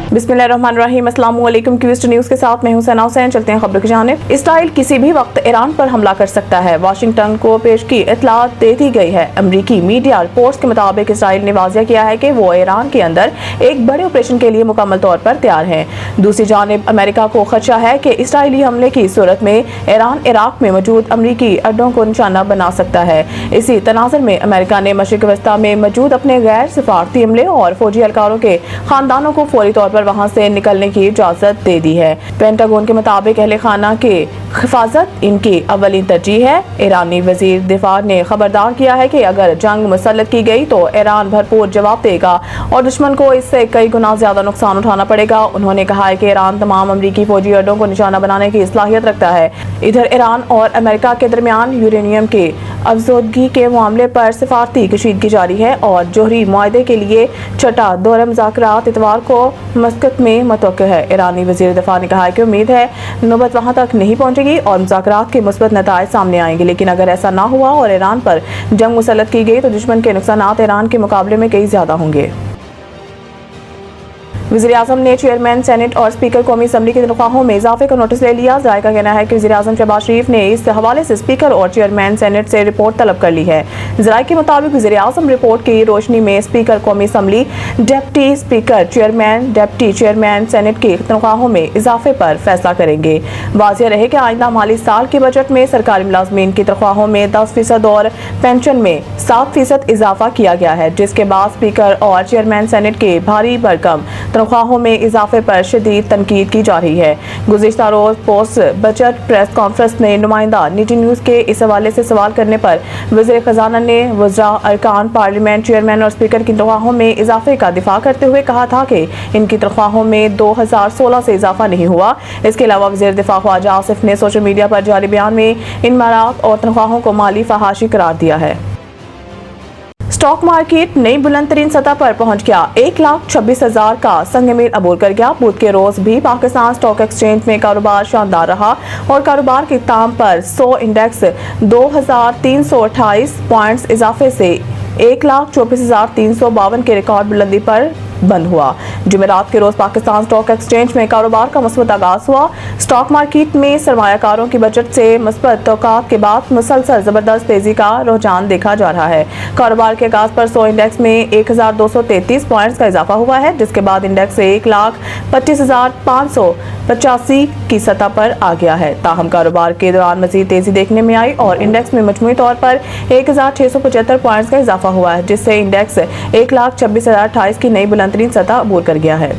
बिस्मिल्लाहिर्रहमानिर्रहीम, अस्सलाम वालेकुम। क्यूस्ट न्यूज़ के साथ मैं हूं सना हुसैन। चलते हैं खबरों की जानिब। इसराइल किसी भी वक्त ईरान पर हमला कर सकता है, वाशिंगटन को पेश की इत्तलात दे दी गई है। अमरीकी मीडिया रिपोर्ट्स के मुताबिक इसराइल ने वाज़ेह किया है कि वो ईरान के अंदर एक बड़े ऑपरेशन के लिए मुकम्मल तौर पर तैयार है। दूसरी जानिब अमेरिका को खदशा है कि इसराइली हमले की सूरत में ईरान इराक में मौजूद अमरीकी अड्डों को निशाना बना सकता है। इसी तनाज़ुर में अमेरिका ने मशरिक़ वस्ता में मौजूद अपने गैर सिफारती अमले और फौजी एहलकारों के खानदानों को फौरी तौर पर वहां से निकलने की इजाजत दे दी है। पेंटागन के मुताबिक अहले खाना के हिफाजत इनकी अव्वलीन तरजीह है। ईरानी वजीर दिफा ने खबरदार किया है कि अगर जंग मुसल्लत की गई तो ईरान भरपूर जवाब देगा और दुश्मन को इससे कई गुना ज्यादा नुकसान उठाना पड़ेगा। उन्होंने कहा है कि ईरान तमाम अमरीकी फौजी अड्डों को निशाना बनाने की सलाहियत रखता है। इधर ईरान और अमेरिका के दरमियान यूरेनियम के अफजोदगी के मामले पर सिफारती कशीदगी जारी है और जोहरी मुआहदे के लिए छठा दौर मुज़ाकरात इतवार को मस्कत में मुतवक्किल है। ईरानी वज़ीर दिफा ने कहा है कि उम्मीद है नौबत वहां तक नहीं पहुंचेगी और मुज़ाकरात के मुस्बत नताइज सामने आएंगे, लेकिन अगर ऐसा ना हुआ और ईरान पर जंग मुसल्लत की गई तो दुश्मन के नुकसानात ईरान के मुकाबले में कई ज्यादा होंगे। वज़ीर-ए-आज़म ने चेयरमैन सेनेट और स्पीकर कौमी असम्बली की तनख्वाहों में इजाफे का नोटिस ले लिया। ज़राए का कहना है कि वज़ीर-ए-आज़म शहबाज शरीफ ने इस हवाले से स्पीकर और चेयरमैन सेनेट से रिपोर्ट तलब कर ली है। ज़राए के मुताबिक वज़ीर-ए-आज़म रिपोर्ट की रोशनी में स्पीकर कौमी assembly, deputy speaker, chairman, deputy chairman senate की तनख्वाहों में इजाफे पर फैसला करेंगे। वाज़ेह रहे कि आइंदा माली साल के बजट में सरकारी मुलाजमीन की तनख्वाहों में 10% और पेंशन में 7% इजाफा किया गया है, जिसके बाद स्पीकर और चेयरमैन सेनेट के भारी भरकम तनख्वाहों में इजाफे पर शदीद तनकीद की जा रही है। गुज़िश्ता रोज पोस्ट बजट प्रेस कॉन्फ्रेंस में नुमाइंदा निजी न्यूज़ के इस हवाले से सवाल करने पर वज़ीर खजाना ने वज़रा, अरकान पार्लियामेंट, चेयरमैन और स्पीकर की तनख्वाहों में इजाफे का दिफा करते हुए कहा था कि इनकी तनख्वाहों में 2016 से इजाफा नहीं हुआ। इसके अलावा वज़ीर दिफा ख्वाजा आसिफ ने सोशल मीडिया पर जारी बयान में इन मारात और तनख्वाहों को माली फहाशी करार दिया है। स्टॉक मार्केट नई बुलंद तरीन सतह पर पहुंच गया। 1,26,000 का संग मील अबूर कर गया। बुध के रोज भी पाकिस्तान स्टॉक एक्सचेंज में कारोबार शानदार रहा और कारोबार के इख्तिताम पर 100 इंडेक्स 2,328 पॉइंट्स इजाफे से 1,24,352 के रिकॉर्ड बुलंदी पर बंद हुआ। जुमेरात के रोज पाकिस्तान स्टॉक एक्सचेंज में कारोबार का मुस्बत आगाज हुआ। स्टॉक मार्केट में सरमायाकारों की बजट से मुस्बत तौक़ात के बाद मुसलसल जबरदस्त तेजी का रुझान देखा जा रहा है। कारोबार के आगाज पर 100 इंडेक्स में 1,233 पॉइंट्स का इजाफा हुआ है, जिसके बाद इंडेक्स 1,25,585 की सतह पर आ गया है। ताहम कारोबार के दौरान मजीद तेजी देखने में आई और इंडेक्स में मजमूई तौर पर 1,675 पॉइंट्स का इजाफा हुआ है, जिससे इंडेक्स 1,26,028 की नई बुलंदतरीन सतह अबूर कर गया है।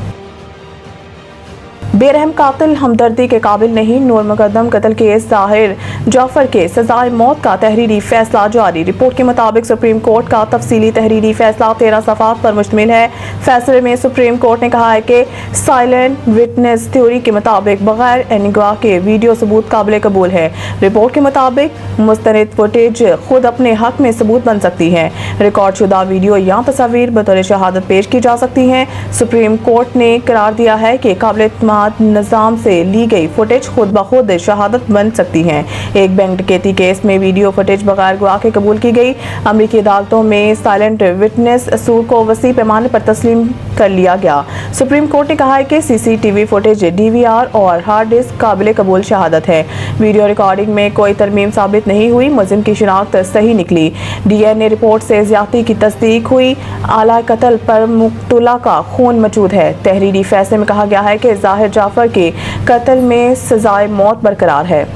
बेरहम कातिल हमदर्दी के काबिल नहीं, नूर मुकद्दम कत्ल केस ज़ाहिर जाफर के सजाए मौत का तहरीरी फैसला जारी। रिपोर्ट के मुताबिक सुप्रीम कोर्ट का तफसीली तहरीरी फैसला 13 सफ़ात पर मुश्तमिल है। फैसले में सुप्रीम कोर्ट ने कहा है कि साइलेंट विटनेस थ्योरी के मुताबिक बगैर एनिगवा के वीडियो सबूत काबिल कबूल है। रिपोर्ट के मुताबिक मुस्तनद फुटेज खुद अपने हक में सबूत बन सकती है। रिकॉर्ड शुदा वीडियो या तस्वीर बतौर शहादत पेश की जा सकती हैं। सुप्रीम कोर्ट ने करार दिया है कि काबिल निजाम से ली गई फुटेज खुद ब खुद शहादत बन सकती हैं। एक बैंक डकैती केस में वीडियो फुटेज बगैर गवाह के कबूल की गई। अमरीकी अदालतों में साइलेंट विटनेस असूल को वसी पैमाने पर तस्लीम कर लिया गया। सुप्रीम कोर्ट ने कहा है कि सीसीटीवी फुटेज, डीवीआर और हार्ड डिस्क काबिल कबूल शहादत है। वीडियो रिकॉर्डिंग में कोई तरमीम साबित नहीं हुई। मुलजिम की शिनाख्त सही निकली। डीएनए रिपोर्ट से ज्यादती की तस्दीक हुई। आला कत्ल पर मुक्तुला का खून मौजूद है। तहरीरी फैसले में कहा गया है कि ज़ाहिर जाफर के कत्ल में सजाए मौत बरकरार है,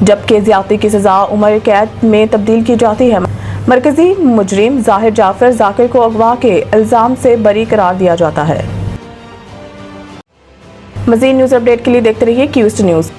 जबकि ज्यादती की सजा उम्र कैद में तब्दील की जाती है। मरकजी मुजरिम ज़ाहिर जाफर जाकिर को अगवा के इल्जाम से बरी करार दिया जाता है। मज़ीद न्यूज़ अपडेट के लिए देखते रहिए क्यूस्ट न्यूज़।